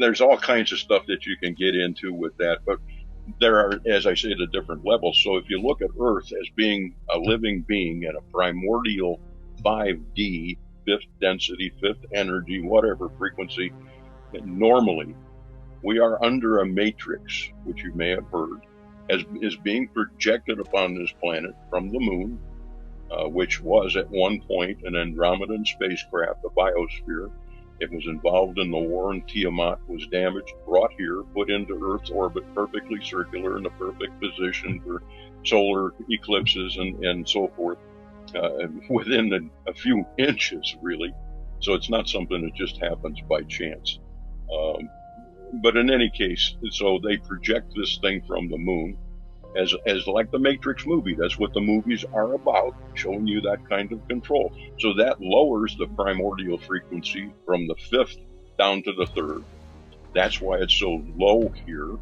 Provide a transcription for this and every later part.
there's all kinds of stuff that you can get into with that, but there are, as I say, the different levels. So if you look at Earth as being a living being at a primordial 5D, fifth density, fifth energy, whatever frequency, normally we are under a matrix, which you may have heard, as is being projected upon this planet from the moon, which was at one point an Andromedan spacecraft, a biosphere. It was involved in the war, and Tiamat was damaged, brought here, put into Earth's orbit, perfectly circular in the perfect position for solar eclipses and so forth, within a few inches, really. So it's not something that just happens by chance. But in any case, so they project this thing from the moon as like the Matrix movie. That's what the movies are about, showing you that kind of control. So that lowers the primordial frequency from the fifth down to the third. That's why it's so low here.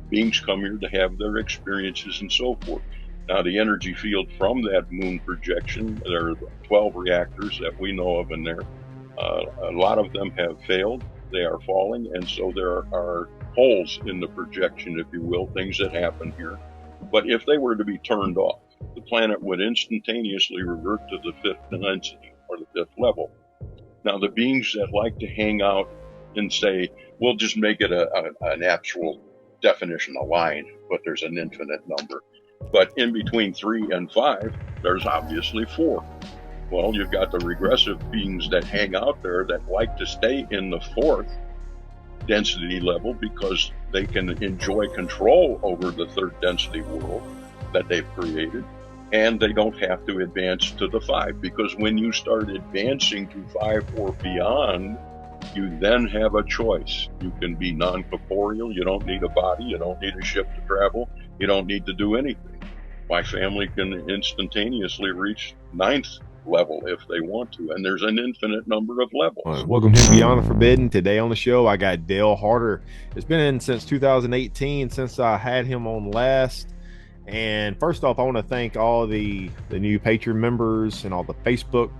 Beings come here to have their experiences and so forth. Now, the energy field from that moon projection, there are 12 reactors that we know of in there. A lot of them have failed. They are falling, and so there are holes in the projection, if you will, things that happen here. But if they were to be turned off, the planet would instantaneously revert to the fifth density, or the fifth level. Now, the beings that like to hang out and say, we'll just make it an actual definition, a line, but there's an infinite number. But in between 3 and 5, there's obviously 4. Well, you've got the regressive beings that hang out there that like to stay in the 4th density level because they can enjoy control over the 3rd density world that they've created, and they don't have to advance to the 5, because when you start advancing to 5 or beyond, you then have a choice. You can be non-corporeal. You don't need a body. You don't need a ship to travel. You don't need to do anything. My family can instantaneously reach 9th level if they want to, and there's an infinite number of levels. Welcome to Beyond the Forbidden. Today on the show, I got Dale Harder. It's been in since 2018 since I had him on last. And first off, I want to thank all the new Patreon members and all the Facebook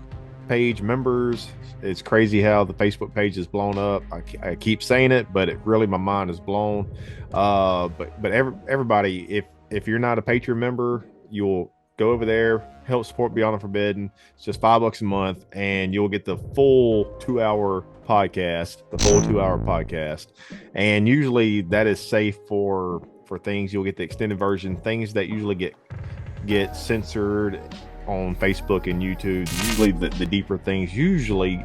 page members. It's crazy how the Facebook page is blown up. I keep saying it, but it really, my mind is blown. But everybody, if you're not a Patreon member, you'll go over there, help support Beyond the Forbidden. It's just $5 a month, and you'll get the full 2-hour podcast, And usually that is safe for things. You'll get the extended version, things that usually get censored on Facebook and YouTube. Usually the deeper things usually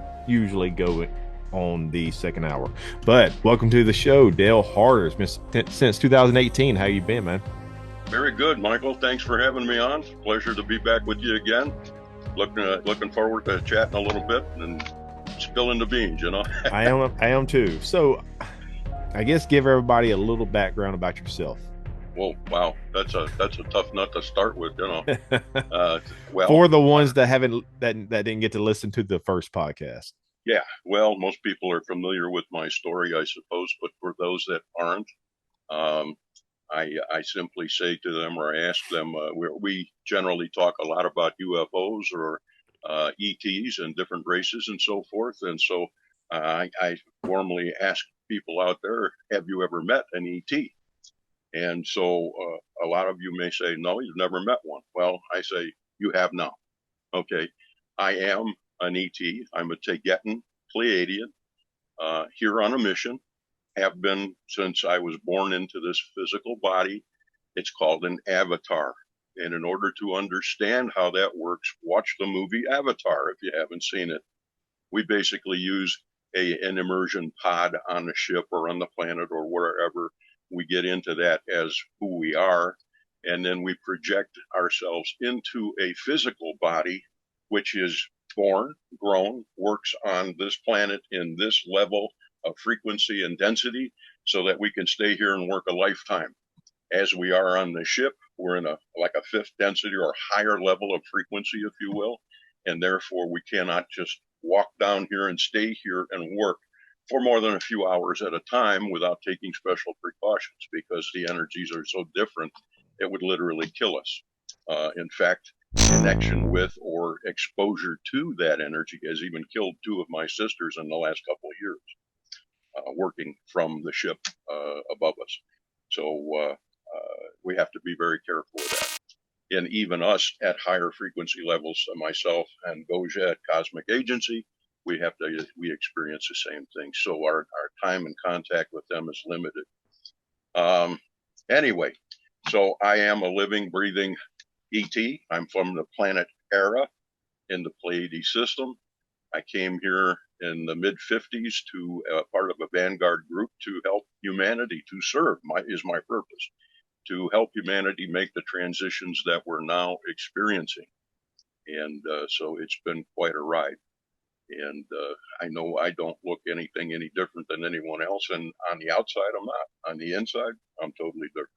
go on the second hour. But welcome to the show, Dale Harder. It's been since 2018. How you been, man? Very good, Michael. Thanks for having me on. Pleasure to be back with you again. Looking forward to chatting a little bit and spilling the beans, you know. I am too. So I guess give everybody a little background about yourself. Well, wow, that's a tough nut to start with, you know. Well, for the ones that didn't get to listen to the first podcast. Yeah, well, most people are familiar with my story, I suppose, but for those that aren't, I simply say to them, or I ask them, we generally talk a lot about UFOs or ETs and different races and so forth. And so I formally ask people out there, have you ever met an ET? And so a lot of you may say, no, you've never met one. Well, I say, you have now. Okay, I am an ET. I'm a Tegetan Pleiadian here on a mission. Have been since I was born into this physical body. It's called an avatar. And in order to understand how that works, watch the movie Avatar if you haven't seen it. We basically use an immersion pod on the ship or on the planet or wherever. We get into that as who we are, and then we project ourselves into a physical body, which is born, grown, works on this planet in this level of frequency and density so that we can stay here and work a lifetime. As we are on the ship, we're in a 5th density or higher level of frequency, if you will, and therefore we cannot just walk down here and stay here and work for more than a few hours at a time without taking special precautions, because the energies are so different, it would literally kill us. In fact, connection with or exposure to that energy has even killed 2 of my sisters in the last couple of years. working from the ship above us. So we have to be very careful of that. And even us at higher frequency levels, myself and Goja at Cosmic Agency, we experience the same thing. So our time in contact with them is limited. Anyway, so I am a living, breathing ET. I'm from the planet Era in the Pleiades system. I came here in the mid 50s to part of a vanguard group to help humanity, to serve is my purpose, to help humanity make the transitions that we're now experiencing. And so it's been quite a ride. And I know I don't look anything any different than anyone else. And on the outside, I'm not. On the inside, I'm totally different.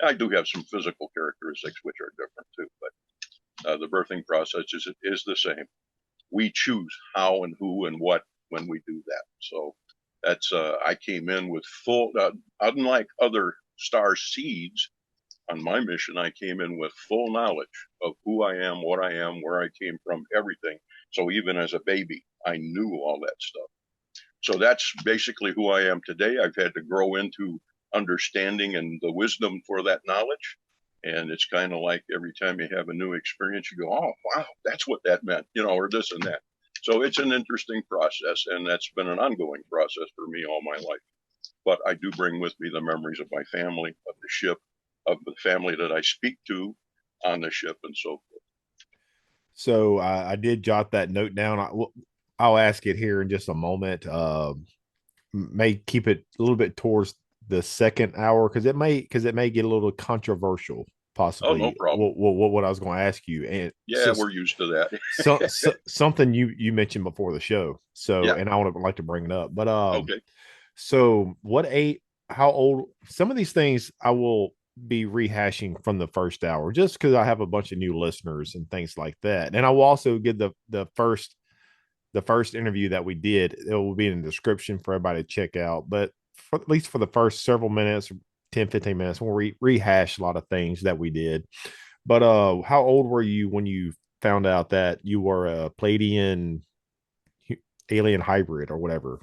I do have some physical characteristics which are different too, but the birthing process is the same. We choose how and who and what when we do that. So that's I came in with full, unlike other star seeds on my mission, I came in with full knowledge of who I am, what I am, where I came from, everything. So even as a baby, I knew all that stuff. So that's basically who I am today. I've had to grow into understanding and the wisdom for that knowledge. And it's kind of like every time you have a new experience, you go, oh, wow, that's what that meant, or this and that. So it's an interesting process, and that's been an ongoing process for me all my life. But I do bring with me the memories of my family, of the ship, of the family that I speak to on the ship, and so forth. So I did jot that note down. I'll ask it here in just a moment. May keep it a little bit towards the second hour because it may get a little controversial, Oh, no possibly. problem. What I was going to ask you, and yeah, we're used to that. something you mentioned before the show. So, Yeah. and I would like to bring it up, but Okay. so what age? How old? Some of these things I will be rehashing from the first hour, just because I have a bunch of new listeners and things like that, and I will also give the first interview that we did. It will be in the description for everybody to check out. But at least for the first several minutes, 10, 15 minutes, we'll rehash a lot of things that we did. But how old were you when you found out that you were a Pleiadian alien hybrid or whatever?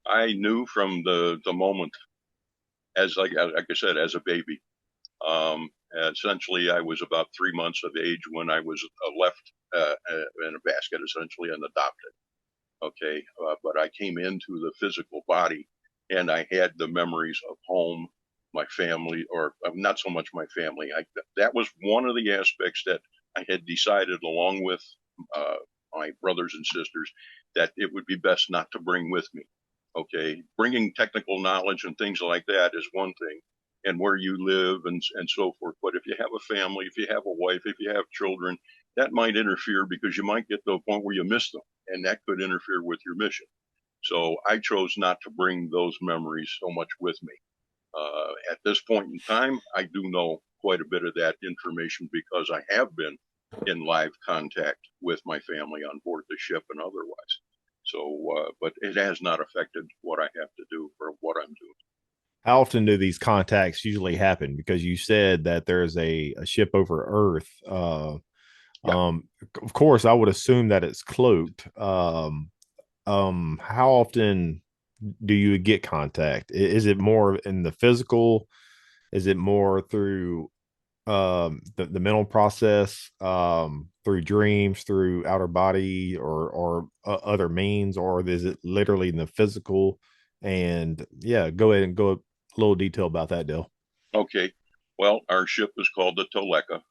I knew from the moment, as like I said, as a baby. Essentially, I was about 3 months of age when I was left in a basket, essentially, and adopted. Okay, but I came into the physical body, and I had the memories of home, my family, or not so much my family. That was one of the aspects that I had decided, along with uh, my brothers and sisters, that it would be best not to bring with me. Okay, bringing technical knowledge and things like that is one thing, and where you live and so forth. But if you have a family, if you have a wife, if you have children, that might interfere because you might get to a point where you miss them, and that could interfere with your mission. So I chose not to bring those memories so much with me. At this point in time, I do know quite a bit of that information because I have been in live contact with my family on board the ship and otherwise. So, but it has not affected what I have to do or what I'm doing. How often do these contacts usually happen? Because you said that there's a ship over Earth. Yeah. Of course, I would assume that it's cloaked. How often do you get contact? Is it more in the physical? Is it more through the mental process, through dreams, through outer body, or other means, or is it literally in the physical? And yeah, go ahead and go a little detail about that, Dale. Okay. Well, our ship is called the Toleka.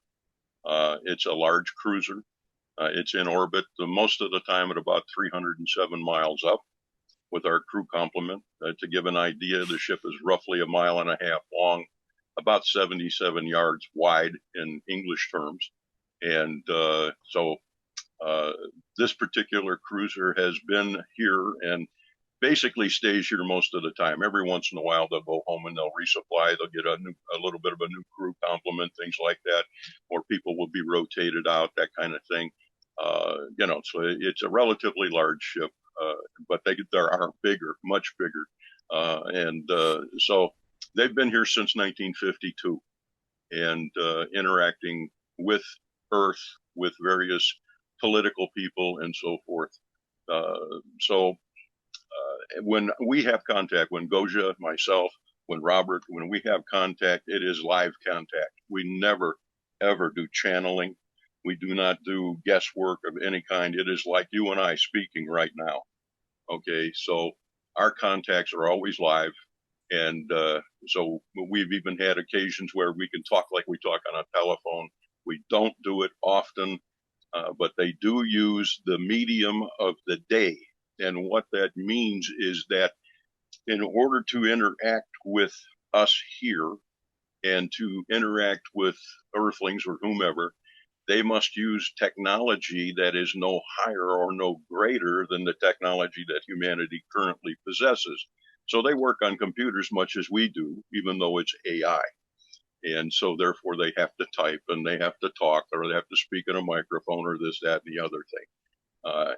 It's a large cruiser. It's in orbit most of the time at about 307 miles up with our crew complement. To give an idea, the ship is roughly a mile and a half long, about 77 yards wide in English terms. And so this particular cruiser has been here and basically stays here most of the time. Every once in a while, they'll go home and they'll resupply. They'll get a little bit of a new crew complement, things like that, or people will be rotated out, that kind of thing. So it's a relatively large ship, but there are bigger, much bigger, and so they've been here since 1952 and interacting with Earth, with various political people, and so forth. So when we have contact, when Goja, myself, when Robert, when we have contact, it is live contact. We never, ever do channeling. We do not do guesswork of any kind. It is like you and I speaking right now. Okay, so our contacts are always live. And so we've even had occasions where we can talk like we talk on a telephone. We don't do it often, but they do use the medium of the day. And what that means is that in order to interact with us here and to interact with earthlings or whomever, they must use technology that is no higher or no greater than the technology that humanity currently possesses. So they work on computers much as we do, even though it's AI. And so therefore they have to type and they have to talk or they have to speak in a microphone or this, that, and the other thing.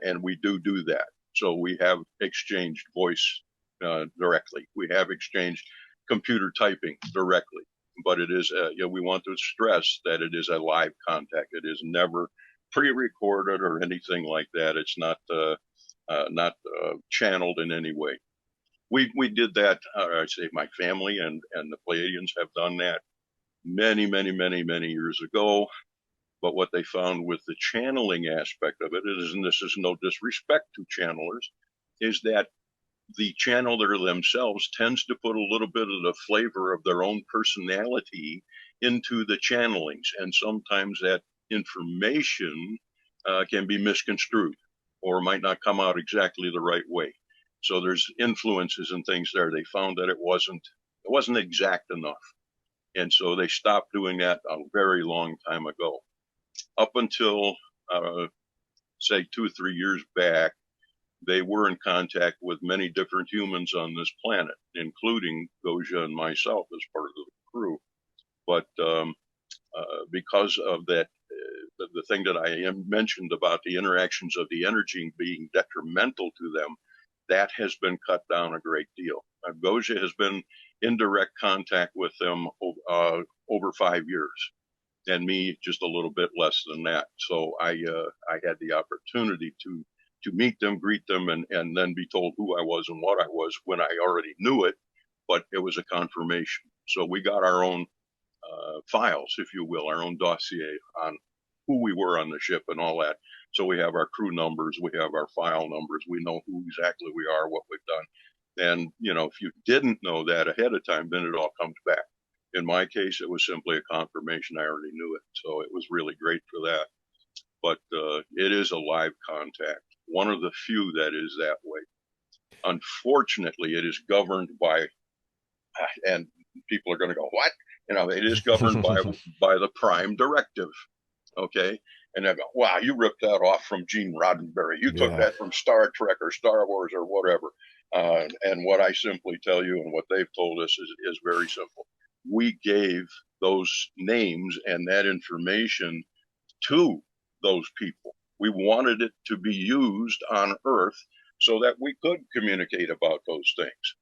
And we do that. So we have exchanged voice directly. We have exchanged computer typing directly. But it is, we want to stress that it is a live contact. It is never pre-recorded or anything like that. It's not channeled in any way. We did that. I say my family and the Pleiadians have done that many years ago. But what they found with the channeling aspect of it is, and this is no disrespect to channelers, is that the channeler themselves tends to put a little bit of the flavor of their own personality into the channelings. And sometimes that information can be misconstrued or might not come out exactly the right way. So there's influences and things there. They found that it wasn't exact enough. And so they stopped doing that a very long time ago. Up until, say, 2 or 3 years back, they were in contact with many different humans on this planet, including Goja and myself as part of the crew. But because of that, the thing that I mentioned about the interactions of the energy being detrimental to them, that has been cut down a great deal. Goja has been in direct contact with them over 5 years, and me just a little bit less than that. So I had the opportunity to meet them, greet them, and then be told who I was and what I was when I already knew it, but it was a confirmation. So we got our own files, if you will, our own dossier on who we were on the ship and all that. So we have our crew numbers, we have our file numbers, we know who exactly we are, what we've done. And, if you didn't know that ahead of time, then it all comes back. In my case, it was simply a confirmation. I already knew it. So it was really great for that. But it is a live contact, one of the few that is that way. Unfortunately, it is governed by, and people are going to go, what? It is governed by the Prime Directive. Okay. And I go, wow, you ripped that off from Gene Roddenberry. You took Yeah. that from Star Trek or Star Wars or whatever. And what I simply tell you and what they've told us is very simple. We gave those names and that information to those people. We wanted it to be used on Earth so that we could communicate about those things.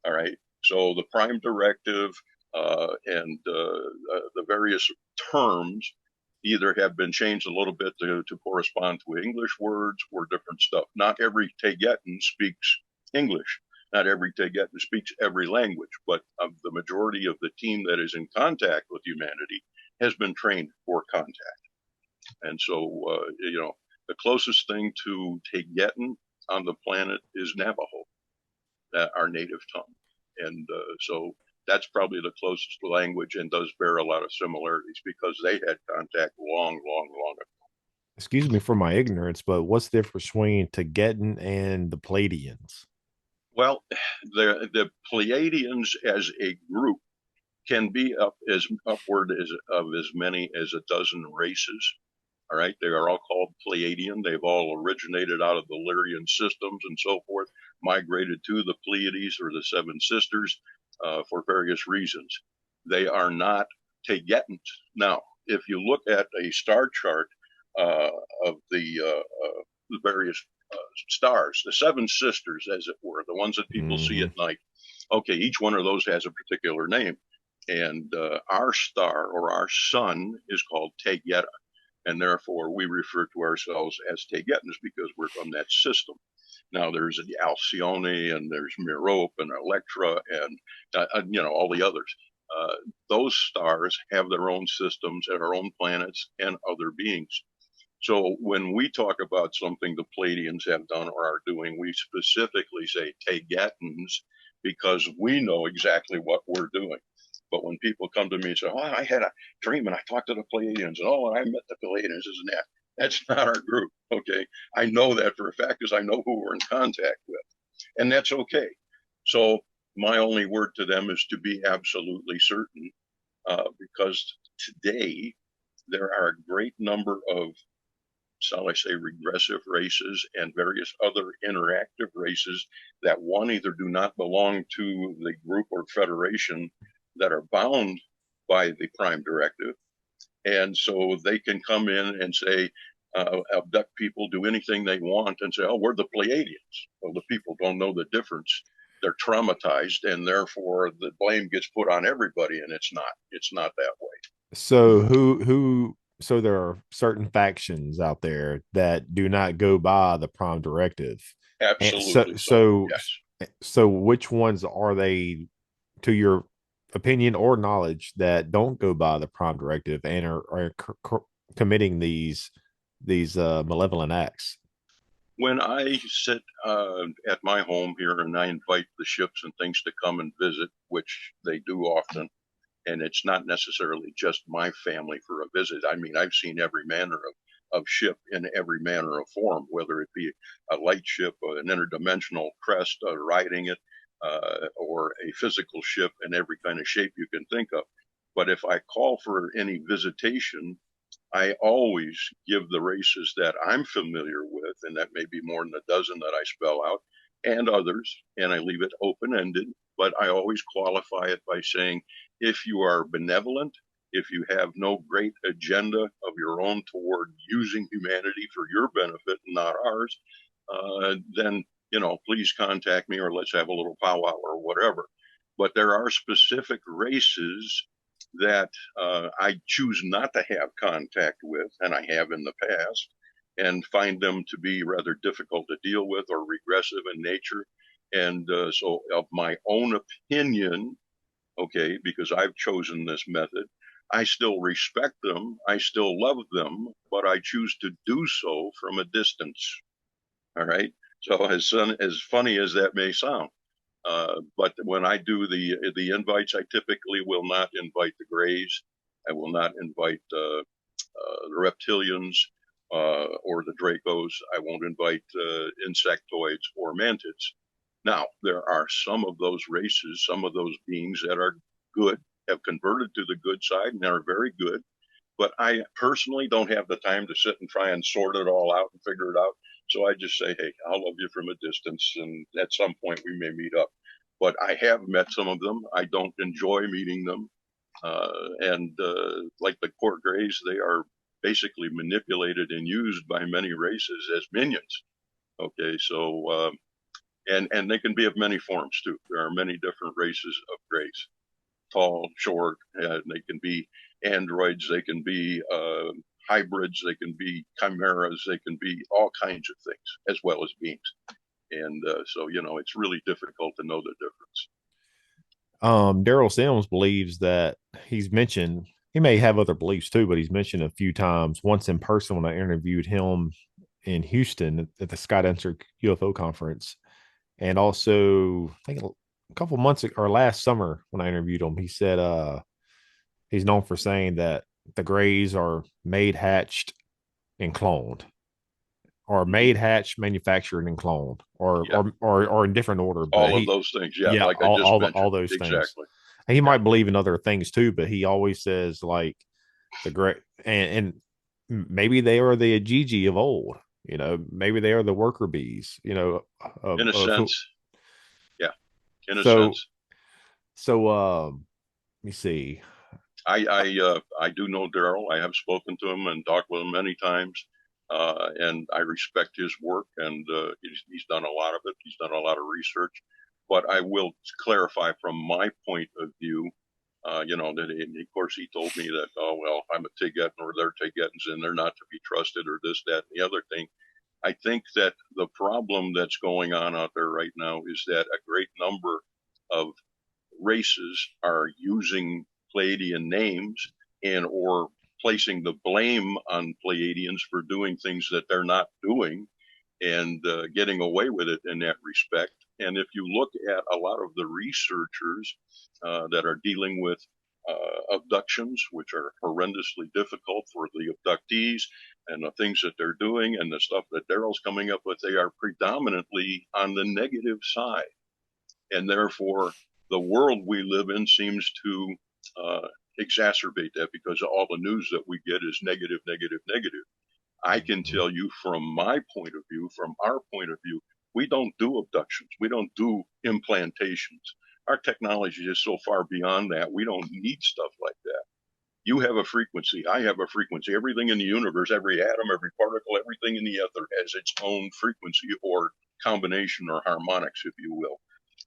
All right. So the Prime Directive and the various terms either have been changed a little bit to correspond to English words or different stuff. Not every Tegetan speaks English. Not every Tegetan speaks every language, but the majority of the team that is in contact with humanity has been trained for contact. And so, the closest thing to Tegetan on the planet is Navajo, our native tongue. And so that's probably the closest language and does bear a lot of similarities because they had contact long ago. Excuse me for my ignorance, but what's the difference between Tegetan and the Pleiadians? Well, the Pleiadians as a group can be upward of as many as a dozen races. All right, they are all called Pleiadian. They've all originated out of the Lyrian systems and so forth, migrated to the Pleiades or the Seven Sisters for various reasons. They are not Tegetans. Now, if you look at a star chart of the various stars, the Seven Sisters, as it were, the ones that people see Mm-hmm. at night, okay, each one of those has a particular name. And our star or our sun is called Tegeta, and therefore we refer to ourselves as Tegetans because we're from that system. Now there's the Alcyone and there's Merope and Electra and all the others. Uh, those stars have their own systems and their own planets and other beings. So when we talk about something the Pleiadians have done or are doing, we specifically say Tegetans because we know exactly what we're doing. But when people come to me and say, "Oh, I had a dream and I talked to the Pleiadians, and oh, and I met the Pleiadians," isn't that? That's not our group. Okay, I know that for a fact because I know who we're in contact with, and that's okay. So my only word to them is to be absolutely certain, because today there are a great number of, shall I say, regressive races and various other interactive races that one either do not belong to the group or federation that are bound by the prime directive. And so they can come in and say, abduct people, do anything they want, and say, oh, we're the Pleiadians. Well, the people don't know the difference. They're traumatized, and therefore the blame gets put on everybody, and it's not. It's not that way. So so there are certain factions out there that do not go by the prime directive. And Absolutely so. Yes. so which ones are they, to your opinion or knowledge, that don't go by the prime directive and are committing these malevolent acts? When I sit at my home here and I invite the ships and things to come and visit, which they do often, and it's not necessarily just my family for a visit. I mean, I've seen every manner of ship in every manner of form, whether it be a light ship, an interdimensional crest riding it, or a physical ship in every kind of shape you can think of. But if I call for any visitation, I always give the races that I'm familiar with, and that may be more than a dozen that I spell out, and others, and I leave it open ended. But I always qualify it by saying, if you are benevolent, if you have no great agenda of your own toward using humanity for your benefit and not ours, then please contact me or let's have a little powwow or whatever. But there are specific races that I choose not to have contact with, and I have in the past, and find them to be rather difficult to deal with or regressive in nature. And so, of my own opinion, okay, because I've chosen this method, I still respect them, I still love them, but I choose to do so from a distance. All right. So, as funny as that may sound, but when I do the invites, I typically will not invite the Greys. I will not invite the reptilians or the Dracos. I won't invite insectoids or mantids. Now, there are some of those races, some of those beings that are good, have converted to the good side and are very good. But I personally don't have the time to sit and try and sort it all out and figure it out. So I just say, hey, I'll love you from a distance, and at some point we may meet up. But I have met some of them. I don't enjoy meeting them. And like the court greys, they are basically manipulated and used by many races as minions. Okay, so and they can be of many forms too. There are many different races of greys, tall, short, and they can be androids, they can be hybrids, they can be chimeras, they can be all kinds of things, as well as beings. And so, it's really difficult to know the difference. Daryl Sims believes that he's mentioned, he may have other beliefs too, but he's mentioned a few times, once in person when I interviewed him in Houston at the Scott Answer UFO conference. And also, I think a couple months or last summer when I interviewed him, he said he's known for saying that the Greys are made, hatched, and cloned, or made, hatched, manufactured, and cloned, Yeah, or in different order. But all of those things. Yeah, yeah, like I just all mentioned. those things. Exactly. He Yeah. might believe in other things too, but he always says like the great and maybe they are the Ajiji of old. Maybe they are the worker bees. In a Who. sense. Yeah. In a So sense. let me see. I do know Daryl. I have spoken to him and talked with him many times, and I respect his work. And he's done a lot of it. He's done a lot of research. But I will clarify from my point of view. That of course he told me that, oh well, I'm a Tegetan or they're Tegetans and they're not to be trusted or this, that, and the other thing. I think that the problem that's going on out there right now is that a great number of races are using Pleiadian names and or placing the blame on Pleiadians for doing things that they're not doing and getting away with it in that respect. And if you look at a lot of the researchers that are dealing with abductions, which are horrendously difficult for the abductees, and the things that they're doing and the stuff that Daryl's coming up with, they are predominantly on the negative side. And therefore, the world we live in seems to exacerbate that because all the news that we get is negative, negative, negative. I can tell you from my point of view, from our point of view, we don't do abductions. We don't do implantations. Our technology is so far beyond that. We don't need stuff like that. You have a frequency. I have a frequency. Everything in the universe, every atom, every particle, everything in the ether has its own frequency or combination or harmonics, if you will.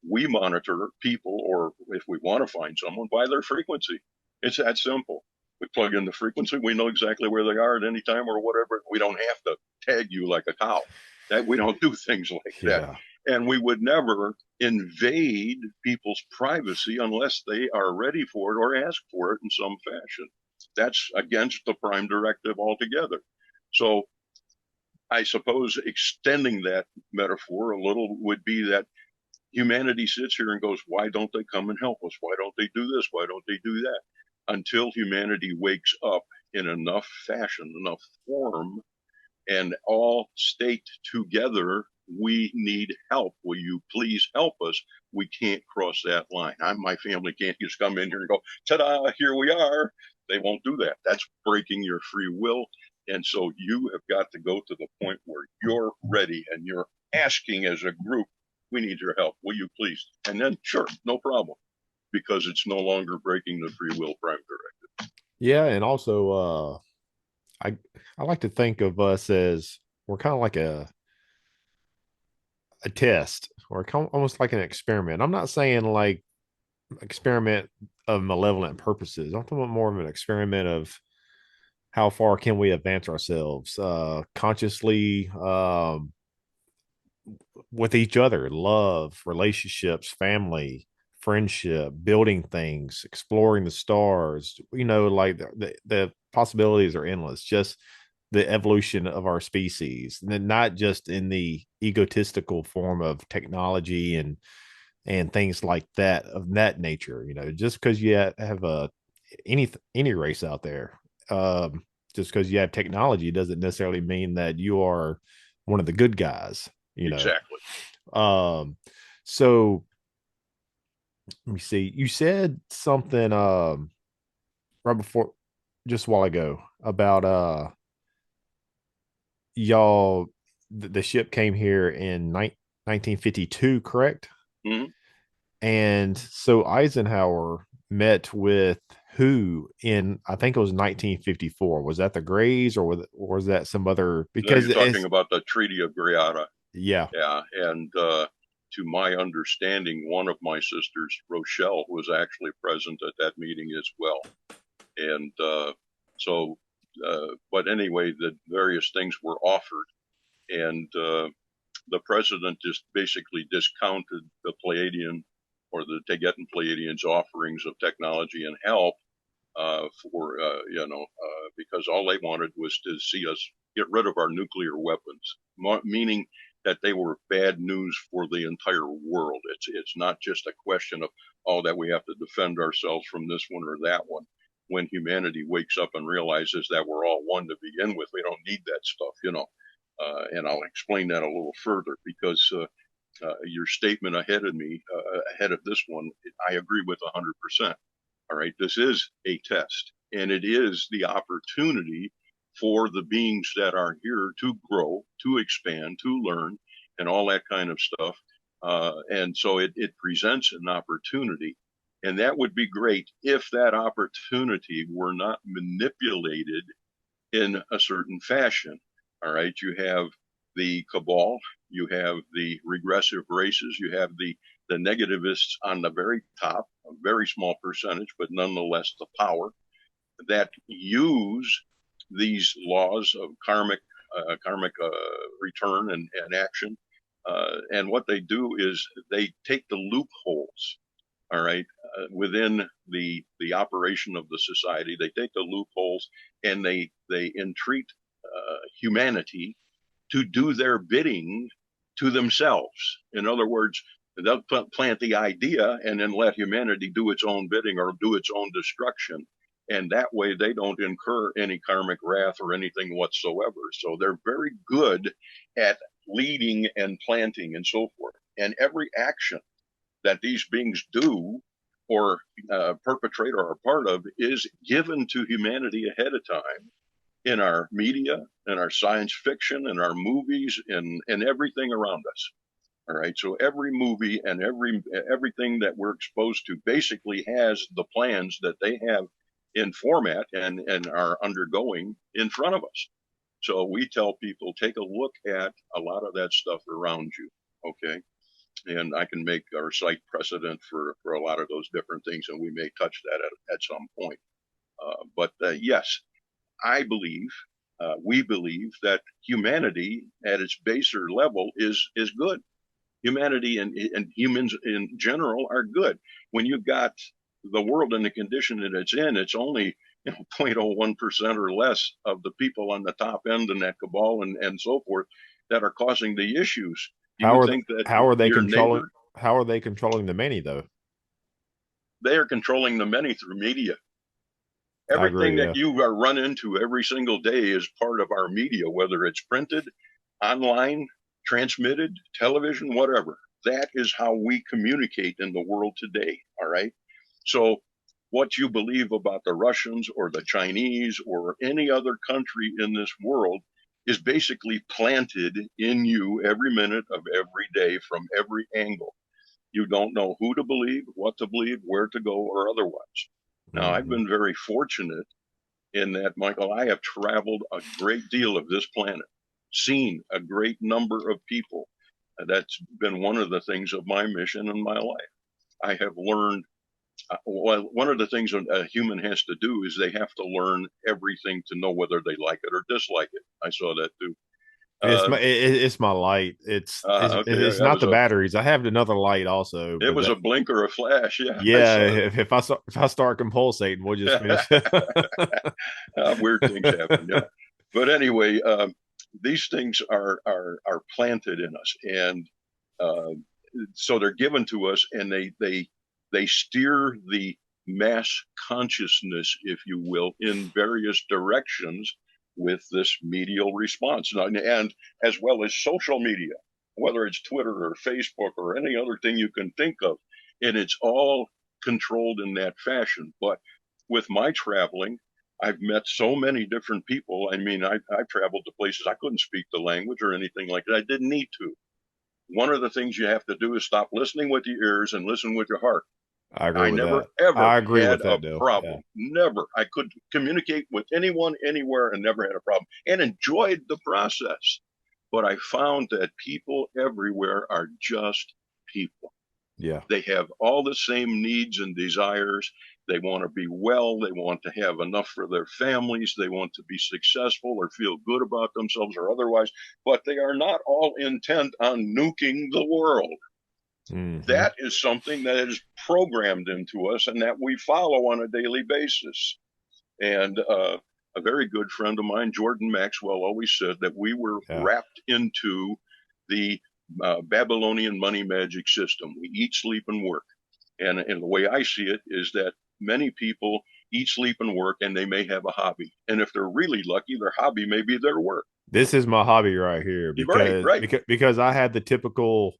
We monitor people, or if we want to find someone, by their frequency. It's that simple. We plug in the frequency. We know exactly where they are at any time or whatever. We don't have to tag you like a cow. That we don't do things like that. Yeah. And we would never invade people's privacy unless they are ready for it or ask for it in some fashion. That's against the prime directive altogether. So I suppose extending that metaphor a little would be that humanity sits here and goes, why don't they come and help us? Why don't they do this? Why don't they do that? Until humanity wakes up in enough fashion, enough form, and all state together, we need help. Will you please help us? We can't cross that line. My family can't just come in here and go, ta-da, here we are. They won't do that. That's breaking your free will. And so you have got to go to the point where you're ready and you're asking as a group, we need your help. Will you please? And then, sure, no problem, because it's no longer breaking the free will prime directive. Yeah, and also I I like to think of us as we're kind of like a test or almost like an experiment. I'm not saying like experiment of malevolent purposes. I'm talking about more of an experiment of how far can we advance ourselves consciously, with each other, love, relationships, family, friendship, building things, exploring the stars. Like the possibilities are endless. Just the evolution of our species, and not just in the egotistical form of technology and things like that of that nature. Just because you have any race out there, just because you have technology doesn't necessarily mean that you are one of the good guys. Exactly. Um, so let me see. You said something right before, just a while ago, about y'all. The ship came here in 1952, correct? Mm-hmm. And so Eisenhower met with who in, I think it was 1954. Was that the Greys, or was that some other? Now Because you're talking it's, about the Treaty of Greada. yeah, Yeah, and to my understanding, one of my sisters, Rochelle, was actually present at that meeting as well. And so, but anyway, the various things were offered, and the president just basically discounted the Pleiadian or the Tegetan Pleiadians' offerings of technology and help for because all they wanted was to see us get rid of our nuclear weapons, meaning that they were bad news for the entire world. It's not just a question of that we have to defend ourselves from this one or that one. When humanity wakes up and realizes that we're all one to begin with, we don't need that stuff. And I'll explain that a little further because your statement ahead of this one, I agree with 100%. All right, this is a test, and it is the opportunity for the beings that are here to grow, to expand, to learn, and all that kind of stuff. And so it presents an opportunity. And that would be great if that opportunity were not manipulated in a certain fashion. All right, you have the cabal, you have the regressive races, you have the negativists on the very top, a very small percentage, but nonetheless the power that use these laws of karmic karmic return and action. And what they do is they take the loopholes, all right, within the operation of the society. They take the loopholes and they entreat humanity to do their bidding to themselves. In other words, they'll plant the idea and then let humanity do its own bidding or do its own destruction. And that way they don't incur any karmic wrath or anything whatsoever. So they're very good at leading and planting and so forth. And every action that these beings do or perpetrate or are part of is given to humanity ahead of time in our media, in our science fiction, in our movies, in everything around us. All right. So every movie and everything that we're exposed to basically has the plans that they have in format and are undergoing in front of us. So we tell people, take a look at a lot of that stuff around you. Okay. And I can make or cite precedent for a lot of those different things, and we may touch that at some point. But yes, I believe, we believe that humanity at its baser level is good. Humanity and humans in general are good. When you've got the world in the condition that it's in, it's only 0.01% or less of the people on the top end in that cabal and so forth that are causing the issues. You How would are think that how are they your controlling? neighbor, How are they controlling the many though? they are controlling the many through media. I Everything agree. that Yeah. you run into every single day is part of our media, whether it's printed, online, transmitted, television, whatever. That is how we communicate in the world today. All right. So, what you believe about the Russians or the Chinese or any other country in this world is basically planted in you every minute of every day from every angle. You don't know who to believe, what to believe, where to go, or otherwise. Now, I've Mm-hmm. been very fortunate in that, Michael, I have traveled a great deal of this planet, seen a great number of people. That's been one of the things of my mission in my life. I have learned, well, one of the things a human has to do is they have to learn everything to know whether they like it or dislike it. I saw that too. It's Uh, it's my light. okay, It's that not was the batteries. I have another light also, it but was a blink or a flash. Yeah, I yeah, saw if I start compulsating, we'll just finish. that. Weird things happen. Yeah, but anyway, these things are planted in us, and uh, so they're given to us, and they steer the mass consciousness, if you will, in various directions with this medial response, and as well as social media, whether it's Twitter or Facebook or any other thing you can think of, and it's all controlled in that fashion. But with my traveling, I've met so many different people. I mean, I've traveled to places I couldn't speak the language or anything like that. I didn't need to. One of the things you have to do is stop listening with your ears and listen with your heart. I agree I with never that. ever I agree had with a that, Dale. Yeah. problem. Never. I could communicate with anyone anywhere and never had a problem and enjoyed the process. But I found that people everywhere are just people. Yeah. They have all the same needs and desires. They want to be well. They want to have enough for their families. They want to be successful or feel good about themselves or otherwise, but they are not all intent on nuking the world. Mm-hmm. That is something that is programmed into us and that we follow on a daily basis. And a very good friend of mine, Jordan Maxwell, always said that we were Yeah. wrapped into the Babylonian money magic system. We eat, sleep, and work. And the way I see it is that many people eat, sleep, and work, and they may have a hobby. And if they're really lucky, their hobby may be their work. This is my hobby right here Right, right. because I had the typical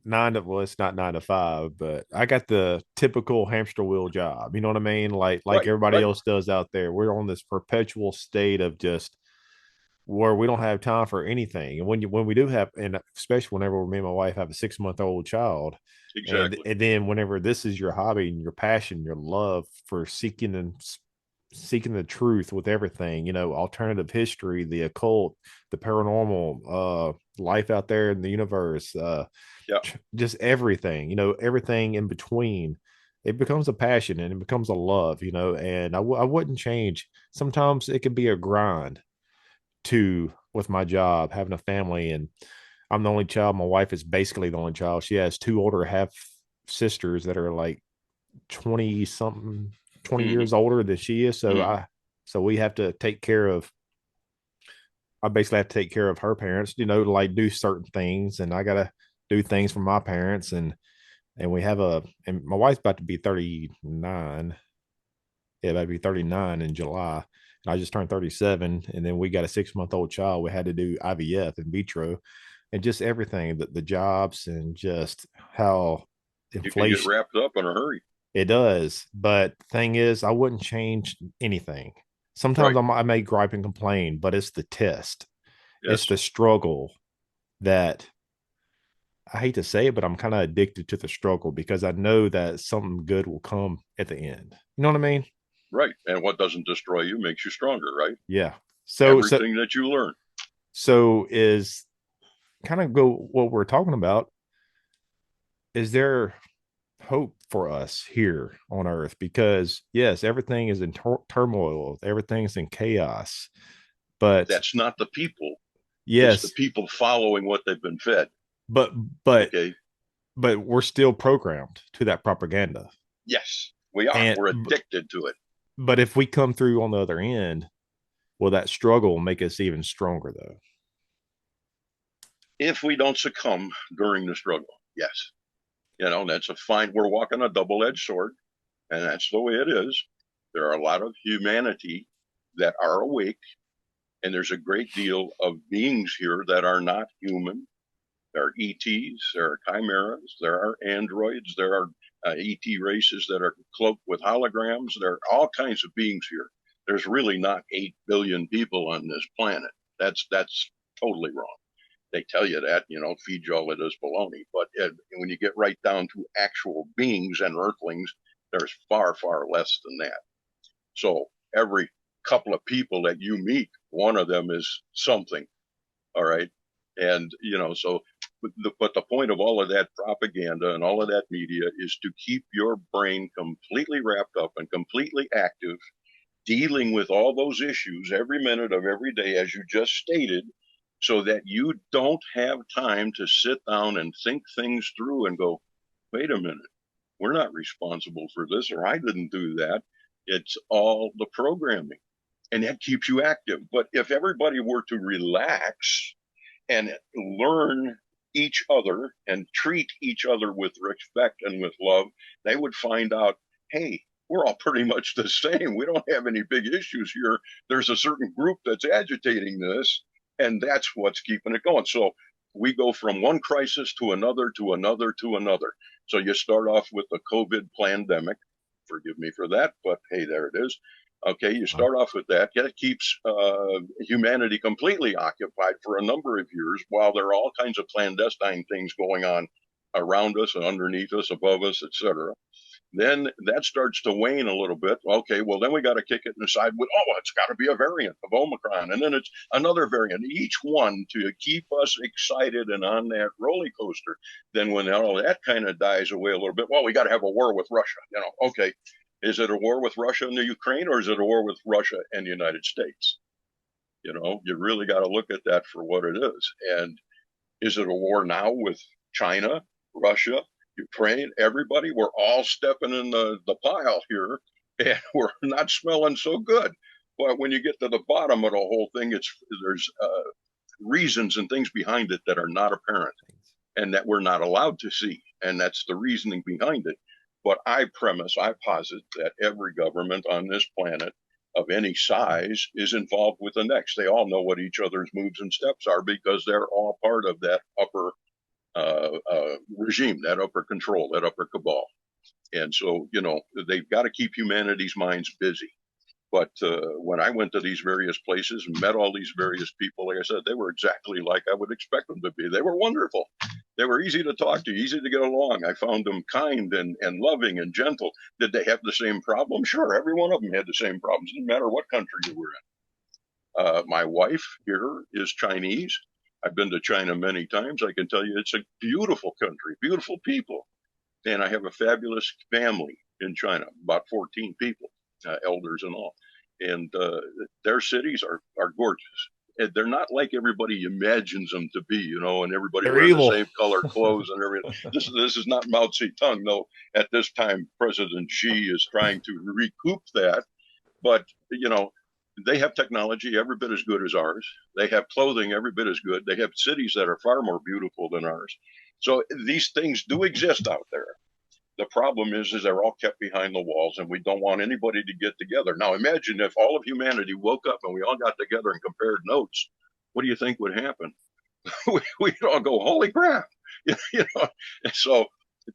well, it's not 9 to 5, but I got the typical hamster wheel job. You know what I mean? Like Right, everybody right. else does out there. We're on this perpetual state of just where we don't have time for anything. And when we do have, and especially whenever me and my wife have a 6 month old child, Exactly. and then whenever this is your hobby and your passion, your love for seeking the truth with everything, alternative history, the occult, the paranormal, life out there in the universe, Yeah. just everything, everything in between. It becomes a passion and it becomes a love, and I wouldn't change. Sometimes it can be a grind to with my job, having a family, and I'm the only child. My wife is basically the only child. She has two older half sisters that are like 20 something, 20 Hmm. years older than she is. Hmm. So we have to take care of, I basically have to take care of her parents, to like do certain things. And I got to do things for my parents. And we have and my wife's about to be 39. Yeah, about to be 39 in July. And I just turned 37. And then we got a 6 month old child. We had to do IVF in vitro and just everything, the jobs and just how You can get inflation. wrapped up in a hurry. It does. But thing is, I wouldn't change anything. Sometimes Right. I may gripe and complain, but it's the test. It's Yes. the struggle that I hate to say it, but I'm kind of addicted to the struggle because I know that something good will come at the end. You know what I mean? Right. And what doesn't destroy you makes you stronger, right? Yeah. So so Everything that you learn. so is kind of go what we're talking about. Is there hope for us here on earth? Because yes, everything is in turmoil, everything's in chaos. But That's not the people. It's the yes, people following what they've been fed. but but Okay. but we're still programmed to that propaganda. Yes, we are. And We're addicted to it. but if we come through on the other end, will that struggle make us even stronger though? If we don't succumb during the struggle, yes. That's a fine, we're walking a double edged sword, and that's the way it is. There are a lot of humanity that are awake, and there's a great deal of beings here that are not human. There are ETs, there are chimeras, there are androids, there are ET races that are cloaked with holograms. There are all kinds of beings here. There's really not 8 billion people on this planet. That's totally wrong. They tell you that, feed you all of this baloney. But when you get right down to actual beings and earthlings, there's far, far less than that. So every couple of people that you meet, one of them is something. All right. And, so, but the point of all of that propaganda and all of that media is to keep your brain completely wrapped up and completely active, dealing with all those issues every minute of every day, as you just stated, so that you don't have time to sit down and think things through and go, wait a minute, we're not responsible for this, or I didn't do that. It's all the programming, and that keeps you active. But if everybody were to relax and learn each other and treat each other with respect and with love, they would find out, hey, we're all pretty much the same. We don't have any big issues here. There's a certain group that's agitating this, and that's what's keeping it going. So we go from one crisis to another, to another, to another. So you start off with the COVID pandemic. Forgive me for that, but hey, there it is. Okay, you Uh, start off with that. That keeps humanity completely occupied for a number of years while there are all kinds of clandestine things going on around us and underneath us, above us, etc. Then that starts to wane a little bit. Okay, well, then we got to kick it inside with, oh, it's got to be a variant of Omicron. And then it's another variant, each one to keep us excited and on that roller coaster. Then when all that kind of dies away a little bit, well, we got to have a war with Russia. Okay, is it a war with Russia and the Ukraine, or is it a war with Russia and the United States? You really got to look at that for what it is. And is it a war now with China, Russia, Ukraine, everybody? We're all stepping in the pile here, and we're not smelling so good. But when you get to the bottom of the whole thing, there's reasons and things behind it that are not apparent and that we're not allowed to see. And that's the reasoning behind it. But I posit that every government on this planet of any size is involved with the next. They all know what each other's moves and steps are because they're all part of that upper regime, that upper control, that upper cabal. And so, they've got to keep humanity's minds busy. But when I went to these various places and met all these various people, like I said, they were exactly like I would expect them to be. They were wonderful. They were easy to talk to, easy to get along. I found them kind and loving and gentle. Did they have the same problem? Sure, every one of them had the same problems. Didn't matter what country you were in. My wife here is Chinese. I've been to China many times. I can tell you it's a beautiful country, beautiful people. And I have a fabulous family in China, about 14 people, elders and all. And their cities are gorgeous. they're not like everybody imagines them to be, and everybody They're wearing the evil. same color clothes and everything. This is not Mao Zedong. No, at this time, President Xi is trying to recoup that, but they have technology every bit as good as ours. They have clothing every bit as good. They have cities that are far more beautiful than ours. So these things do exist out there. The problem is they're all kept behind the walls, and we don't want anybody to get together. Now, imagine if all of humanity woke up and we all got together and compared notes. What do you think would happen? We'd all go, "Holy crap!" you know. So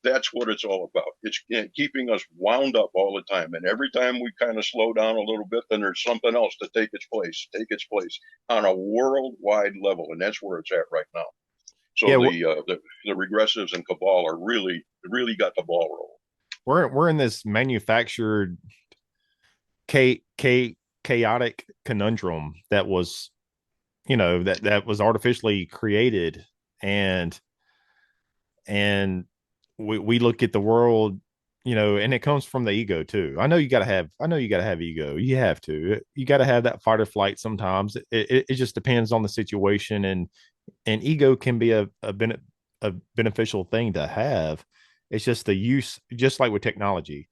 that's what it's all about. It's keeping us wound up all the time, and every time we kind of slow down a little bit, then there's something else to take its place on a worldwide level, and that's where it's at right now. So Yeah, the regressives and cabal are really got the ball rolling. we're in this manufactured chaotic conundrum that was, that was artificially created, and and we look at the world, and it comes from the ego too. I know you got to have ego. You got to have that fight or flight sometimes. It just depends on the situation, and ego can be a beneficial thing to have. It's just the use, just like with technology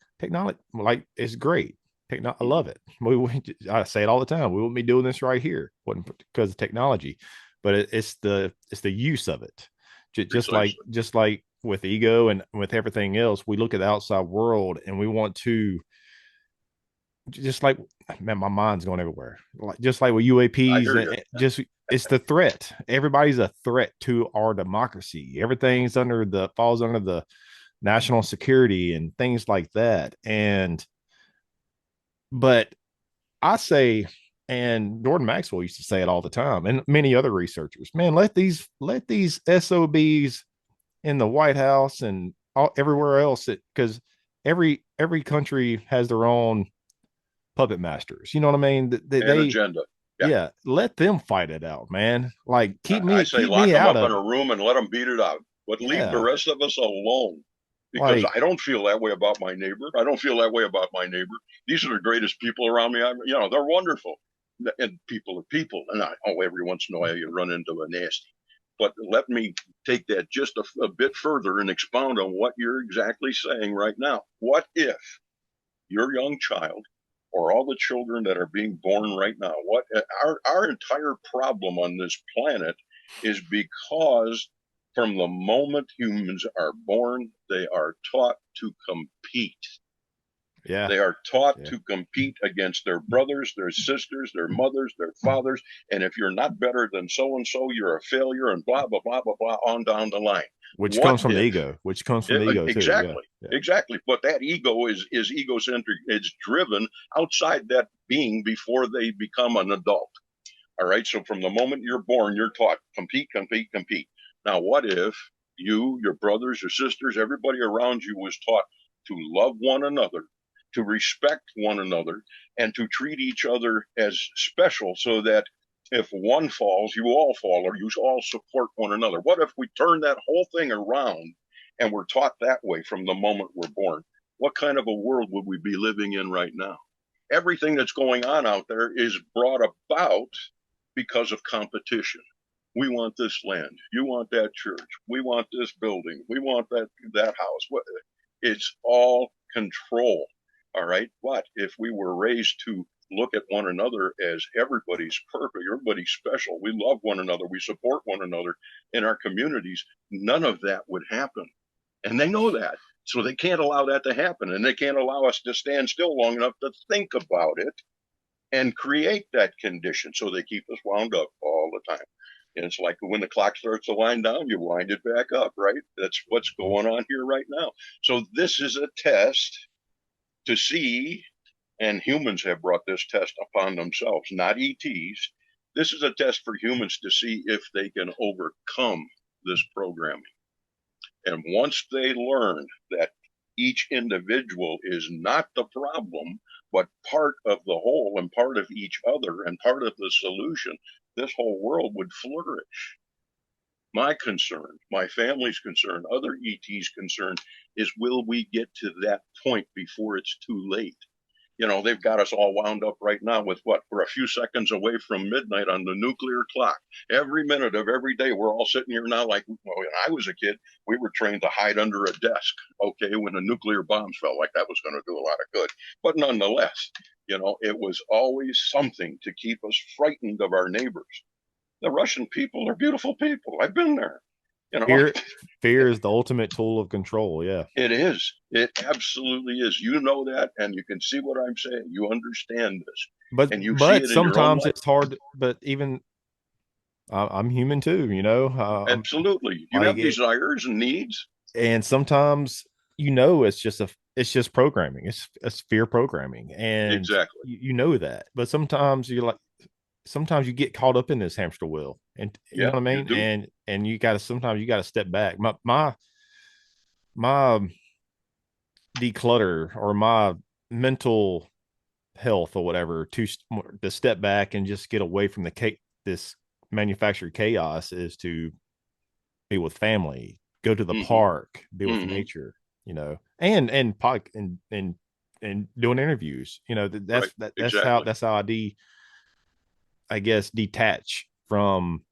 like it's great. I love it. I say it all the time. We wouldn't be doing this right here, wasn't because of technology, but it's the use of it. Precisely. Just like with ego and with everything else, we look at the outside world and we want to, just like, man, my mind's going everywhere. Just like with I UAPs, hear you. just it's the threat. Everybody's a threat to our democracy. Everything's falls under the national security and things like that. But I say, and Jordan Maxwell used to say it all the time, and many other researchers, man, let these SOBs in the White House and everywhere else, because every country has their own puppet masters. You know what I mean? An agenda. Yeah. Yeah, let them fight it out, man. Like I say keep lock me them out up in of a it. room and let them beat it out, but leave the Yeah, rest of us alone. Because like I don't feel that way about my neighbor. I don't feel that way about my neighbor. These are the greatest people around me. They're wonderful, and people are people. And every once in a while you run into a nasty. But let me take that just a bit further and expound on what you're exactly saying right now. What if your young child or all the children that are being born right now, what our entire problem on this planet is because from the moment humans are born, they are taught to compete. yeah, They are taught yeah. to compete against their brothers, their sisters, their mothers, their fathers. And if you're not better than so and so, you're a failure, and blah, blah, blah, blah, blah, on down the line. Which What comes from the if ego, too. Yeah, Exactly, yeah, exactly. But that ego is egocentric. It's driven outside that being before they become an adult. All right. So from the moment you're born, you're taught compete, compete, compete. Now, what if you, your brothers, your sisters, everybody around you was taught to love one another, to respect one another, and to treat each other as special so that if one falls, you all fall, or you all support one another? What if we turn that whole thing around and we're taught that way from the moment we're born? What kind of a world would we be living in right now? Everything that's going on out there is brought about because of competition. We want this land. You want that church. We want this building. We want that house. It's all control. All right. But if we were raised to look at one another as everybody's perfect, everybody's special, we love one another, we support one another in our communities, none of that would happen. And they know that. So they can't allow that to happen. And they can't allow us to stand still long enough to think about it and create that condition. So they keep us wound up all the time. And it's like when the clock starts to wind down, you wind it back up, right? That's what's going on here right now. So this is a test to see, and humans have brought this test upon themselves, not ETs. This is a test for humans to see if they can overcome this programming. And once they learn that each individual is not the problem, but part of the whole and part of each other and part of the solution, this whole world would flourish. My concern, my family's concern, other ET's concern is, will we get to that point before it's too late? They've got us all wound up right now with what? We're a few seconds away from midnight on the nuclear clock. Every minute of every day, we're all sitting here now like, well, when I was a kid, we were trained to hide under a desk, okay, when the nuclear bombs fell, like that was going to do a lot of good. But nonetheless, it was always something to keep us frightened of our neighbors. The Russian people are beautiful people. I've been there. You know, Fear, fear is the ultimate tool of control. Yeah. it is. It absolutely is. You know that, and you can see what I'm saying. You understand this, But and you see but it in your own sometimes life. it's hard. But even I'm human too, you know. Absolutely. You Like have it, desires and needs. and sometimes it's just programming. It's fear programming, and Exactly. you know that. But sometimes you get caught up in this hamster wheel, and you know Yeah, what I you mean. do. And you got to sometimes you got to step back. My declutter or my mental health or whatever to step back and just get away from this manufactured chaos is to be with family, go to the Mm-hmm. park, be with Mm-hmm. nature, and pod and doing interviews. Right. Exactly. That's how I guess detach from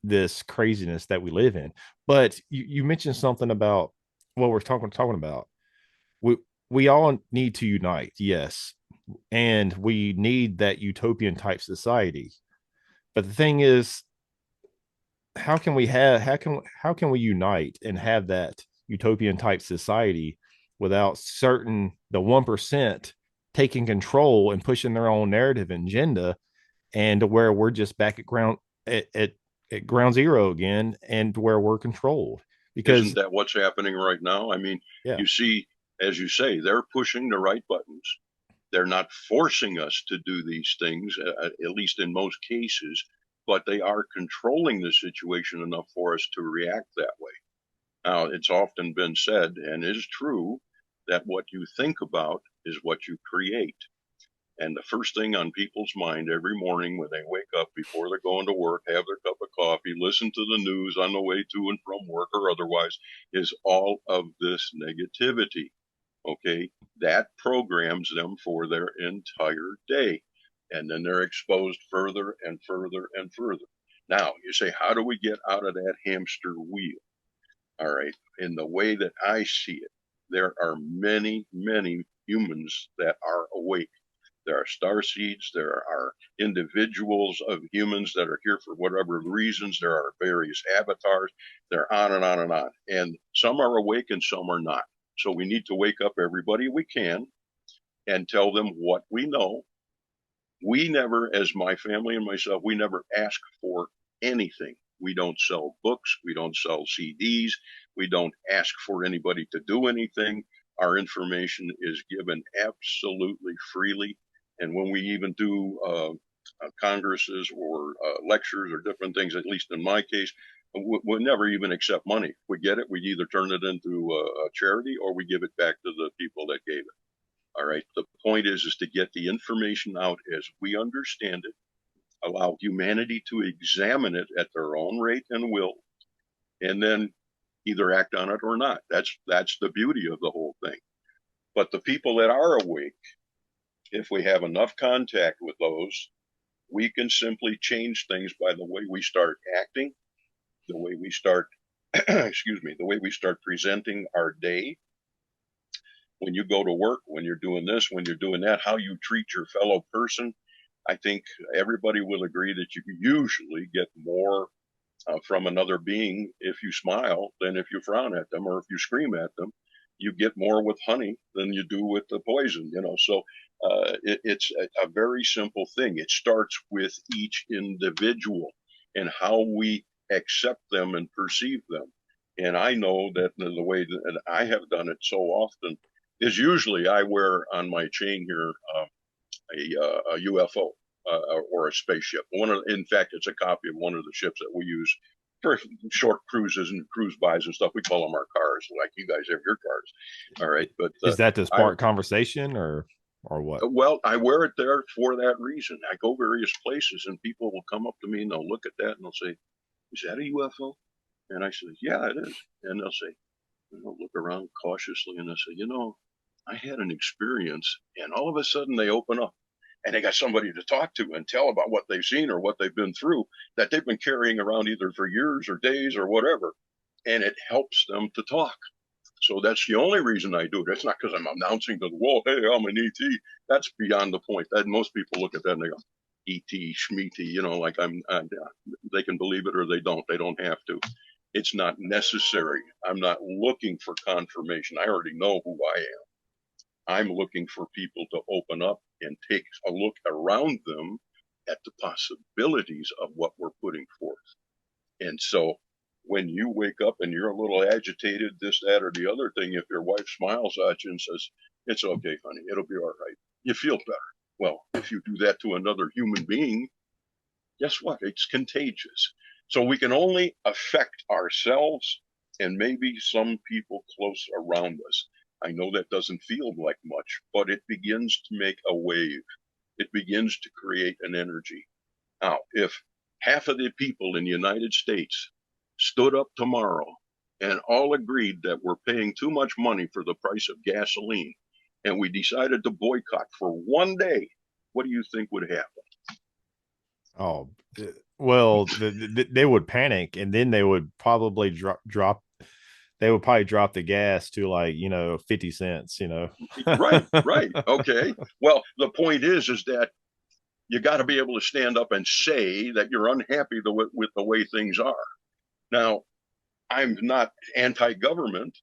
this craziness that we live in. But you mentioned something about what we're talking about. We we all need to unite, yes, and we need that utopian type society. But the thing is, how can we unite and have that utopian type society without certain the 1% taking control and pushing their own narrative and agenda, and to where we're just back at ground zero again, and to where we're controlled Isn't because that what's happening right now? I mean, yeah. you see, as you say, they're pushing the right buttons. They're not forcing us to do these things, at least in most cases, but they are controlling the situation enough for us to react that way. Now, it's often been said, and is true, that what you think about is what you create. And the first thing on people's mind every morning when they wake up before they're going to work, have their cup of coffee, listen to the news on the way to and from work or otherwise, is all of this negativity. Okay. That programs them for their entire day. And then they're exposed further and further and further. Now, you say, how do we get out of that hamster wheel? All right. In the way that I see it, there are many, many humans that are awake. There are star seeds. There are individuals of humans that are here for whatever reasons. There are various avatars. They're on and on and on. And some are awake and some are not. So we need to wake up everybody we can and tell them what we know. We never, as my family and myself, we never ask for anything. We don't sell books. We don't sell CDs. We don't ask for anybody to do anything. Our information is given absolutely freely. And when we even do congresses or lectures or different things, at least in my case, we'll never even accept money. If we get it, we either turn it into a charity or we give it back to the people that gave it. All right. The point is to get the information out as we understand it, allow humanity to examine it at their own rate and will, and then either act on it or not. That's the beauty of the whole thing. But the people that are awake, if we have enough contact with those, we can simply change things by the way we start acting, the way we start, excuse me, the way we start presenting our day. When you go to work, when you're doing this, when you're doing that, how you treat your fellow person, I think everybody will agree that you usually get more from another being if you smile than if you frown at them or if you scream at them. You get more with honey than you do with the poison. So it's a very simple thing. It starts with each individual and how we accept them and perceive them. And I know that the way that I have done it so often is usually I wear on my chain here a UFO or a spaceship. In fact, it's a copy of one of the ships that we use for short cruises and cruise bys and stuff. We call them our cars, like you guys have your cars. All right, but Is that to I spark conversation or what? well, I wear it there for that reason. I go various places, and people will come up to me and they'll look at that and they'll say, "Is that a UFO?" And I say, "Yeah, it is." And they'll say, look around cautiously, and they'll say, I had an experience, and all of a sudden they open up and they got somebody to talk to and tell about what they've seen or what they've been through that they've been carrying around either for years or days or whatever. And it helps them to talk. So that's the only reason I do it. It's not because I'm announcing to the world, hey, I'm an ET. That's beyond the point. That most people look at that and they go, ET, Schmeety, like they can believe it or they don't. They don't have to. It's not necessary. I'm not looking for confirmation. I already know who I am. I'm looking for people to open up and take a look around them at the possibilities of what we're putting forth. And so when you wake up and you're a little agitated, this, that, or the other thing, if your wife smiles at you and says, it's okay, honey, it'll be all right, you feel better. Well, if you do that to another human being, guess what? It's contagious. So we can only affect ourselves and maybe some people close around us. I know that doesn't feel like much, but it begins to make a wave. It begins to create an energy. Now, if half of the people in the United States stood up tomorrow and all agreed that we're paying too much money for the price of gasoline, and we decided to boycott for one day, what do you think would happen? Oh, well, they would panic, and then they would probably drop. They would probably drop the gas to, like, 50 cents. Right, right. Okay. Well, the point is that you got to be able to stand up and say that you're unhappy with the way things are. Now, I'm not anti-government,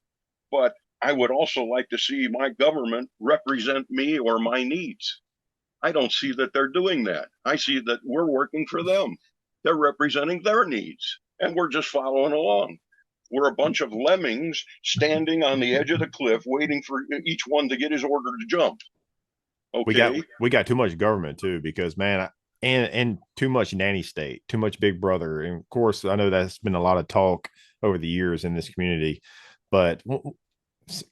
but I would also like to see my government represent me or my needs. I don't see that they're doing that. I see that we're working for them. They're representing their needs, and we're just following along. We're a bunch of lemmings standing on the edge of the cliff waiting for each one to get his order to jump. we got Okay? we got too much government too, because, man, and too much nanny state, too much big brother. And of course, I know that's been a lot of talk over the years in this community, but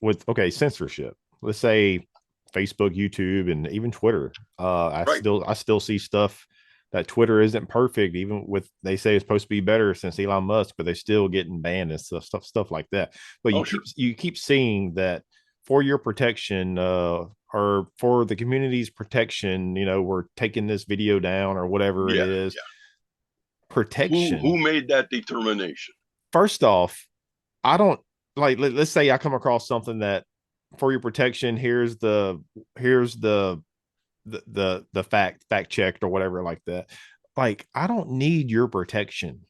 with, okay, censorship, let's say Facebook, YouTube, and even Twitter. I Right. still see stuff that Twitter isn't perfect, even with, they say it's supposed to be better since Elon Musk, but they're still getting banned and stuff like that. But Oh, sure. you keep seeing that for your protection, or for the community's protection, we're taking this video down or whatever it Yeah, is. yeah. Who Protection. made that determination? First off, I don't, like, let's say I come across something that, for your protection, here's the fact checked or whatever like that. Like, I don't need your protection.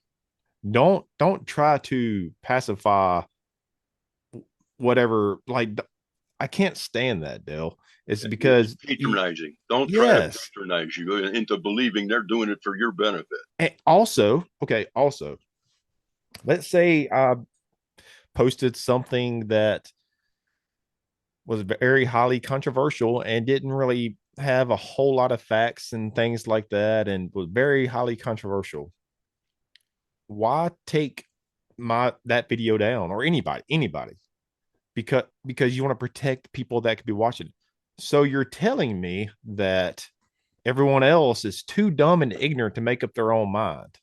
Don't try to pacify whatever. Like, I can't stand that, Dale. It's It's because patronizing. Don't try to yes. patronize you into believing they're doing it for your benefit. And also, okay, also, let's say I posted something that was very highly controversial and didn't really have a whole lot of facts and things like that, and was very highly controversial. Why take my that video down, or anybody? Because you want to protect people that could be watching. So you're telling me that everyone else is too dumb and ignorant to make up their own mind.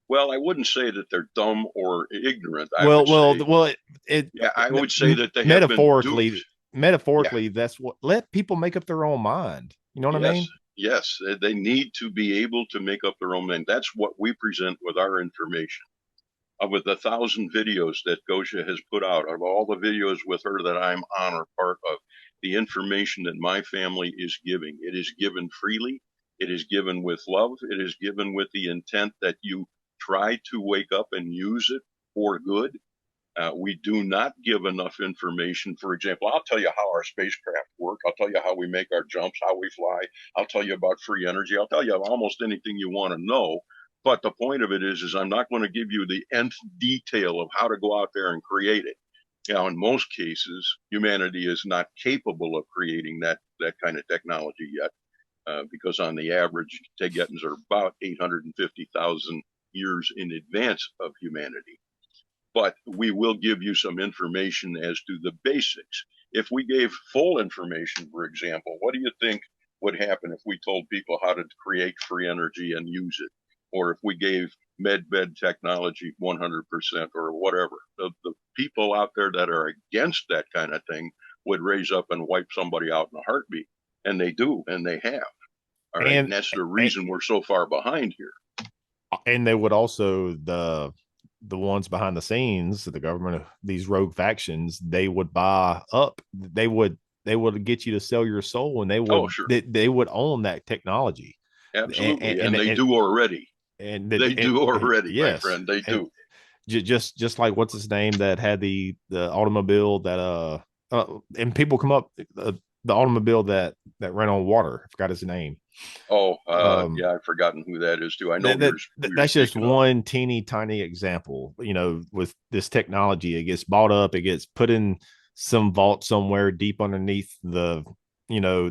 Well, I wouldn't say that they're dumb or ignorant. I Well, would well, say, well. It yeah, I would say that they have been duped. metaphorically, Yeah, that's what, let people make up their own mind. You know what I yes, mean? yes. They need to be able to make up their own mind. That's what we present with our information. With 1,000 videos that Gosha has put out, of all the videos with her that I'm on or part of, the information that my family is giving, it is given freely. It is given with love. It is given with the intent that you try to wake up and use it for good. We do not give enough information. For example, I'll tell you how our spacecraft work. I'll tell you how we make our jumps, how we fly. I'll tell you about free energy. I'll tell you almost anything you want to know. But the point of it is I'm not going to give you the nth detail of how to go out there and create it. Now, in most cases, humanity is not capable of creating that kind of technology yet, because on the average, Tegetans are about 850,000 years in advance of humanity. But we will give you some information as to the basics. If we gave full information, for example, what do you think would happen if we told people how to create free energy and use it? Or if we gave med technology 100% or whatever? The people out there that are against that kind of thing would raise up and wipe somebody out in a heartbeat. And they do, and they have. All right. and And that's the and, reason we're so far behind here. and they would also the ones behind the scenes, the government, these rogue factions, they would buy up. They would get you to sell your soul, and Oh, sure. they would own that technology, Absolutely. And they do already. They and do already, my yes, friend. They and do. just like what's his name that had the automobile that and people come up the automobile that ran on water. I forgot his name. Oh, Um, yeah, I've forgotten who that is too. I know who you're that's just speaking of. one teeny tiny example. With this technology, it gets bought up, it gets put in some vault somewhere deep underneath the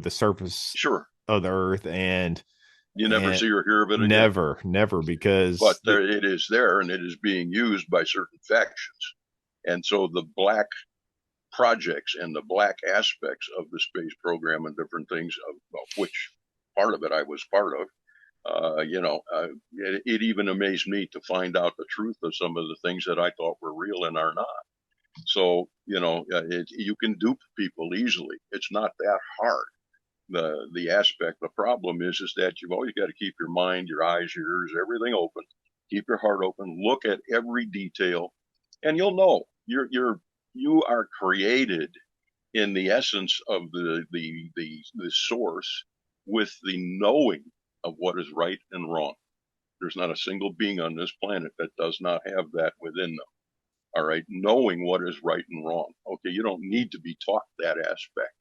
surface Sure. of the earth, You never and see or hear of it again. never, But because there, it is there, and it is being used by certain factions. And so the black projects and the black aspects of the space program and different things, of which part of it I was part of, it even amazed me to find out the truth of some of the things that I thought were real and are not. So, you can dupe people easily. It's not that hard. The aspect, the problem is that you've always got to keep your mind, your eyes, your ears, everything open. Keep your heart open. Look at every detail, and you'll know you are created in the essence of the source with the knowing of what is right and wrong. There's not a single being on this planet that does not have that within them. All right, knowing what is right and wrong. Okay, you don't need to be taught that aspect.